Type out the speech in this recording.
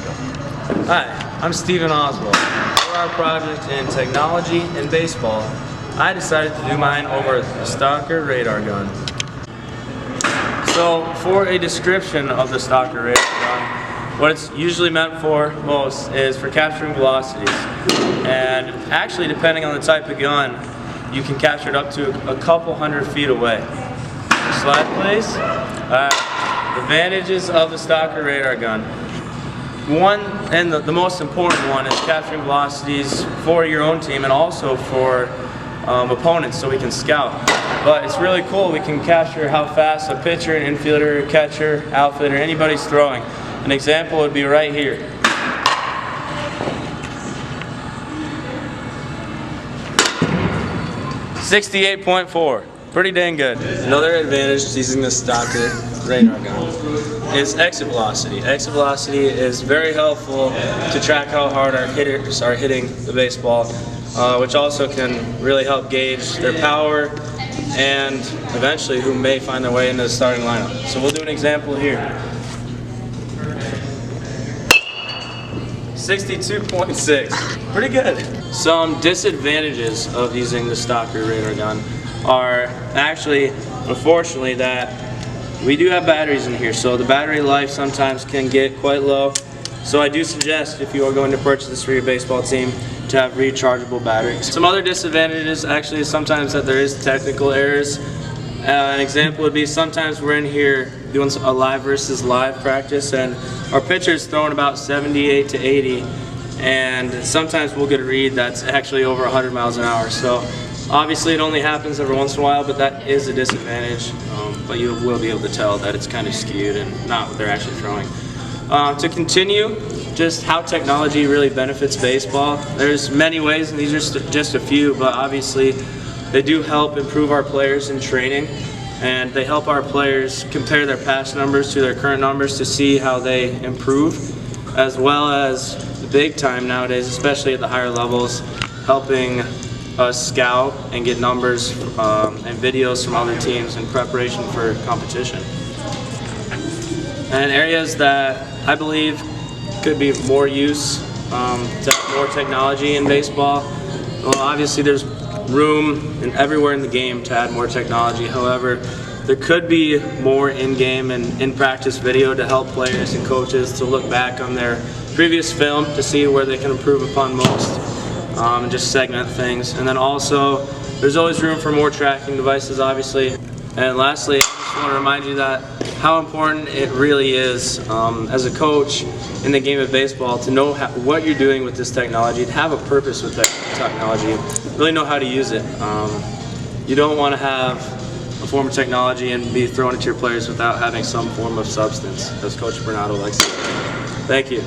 Hi, I'm Stephen Oswald. For our project in technology and baseball, I decided to do mine over the Stalker radar gun. So, for a description of the Stalker radar gun, what it's usually meant for most is for capturing velocities. And actually, depending on the type of gun, you can capture it up to a couple hundred feet away. Slide, please. Advantages of the Stalker radar gun. One, and the most important one, is capturing velocities for your own team and also for opponents, so we can scout. But it's really cool, we can capture how fast a pitcher, an infielder, catcher, outfielder, anybody's throwing. An example would be right here. .68.4. Pretty dang good. Another advantage to using the Stalker radar gun is exit velocity. Exit velocity is very helpful to track how hard our hitters are hitting the baseball, which also can really help gauge their power and eventually who may find their way into the starting lineup. So we'll do an example here. 62.6. Pretty good. Some disadvantages of using the Stalker radar gun are actually, unfortunately, that we do have batteries in here, so the battery life sometimes can get quite low. So I do suggest, if you are going to purchase this for your baseball team, to have rechargeable batteries. Some other disadvantages actually is sometimes that there is technical errors. An example would be sometimes we're in here doing a live versus live practice and our pitcher's throwing about 78 to 80, and sometimes we'll get a read that's actually over 100 miles an hour. So obviously it only happens every once in a while, but that is a disadvantage. But you will be able to tell that it's kind of skewed and not what they're actually throwing. To continue, just how technology really benefits baseball. There's many ways, and these are just a few, but obviously they do help improve our players in training, and they help our players compare their past numbers to their current numbers to see how they improve, as well as the big time nowadays, especially at the higher levels, helping us scout and get numbers and videos from other teams in preparation for competition. And areas that I believe could be more use to have more technology in baseball. Well, obviously there's room everywhere in the game to add more technology. However, there could be more in-game and in-practice video to help players and coaches to look back on their previous film to see where they can improve upon most. And just segment things. And then also, there's always room for more tracking devices, obviously. And lastly, I just want to remind you that how important it really is as a coach in the game of baseball to know what you're doing with this technology, to have a purpose with that technology, really know how to use it. You don't want to have a form of technology and be thrown at your players without having some form of substance, as Coach Bernardo likes to say. Thank you.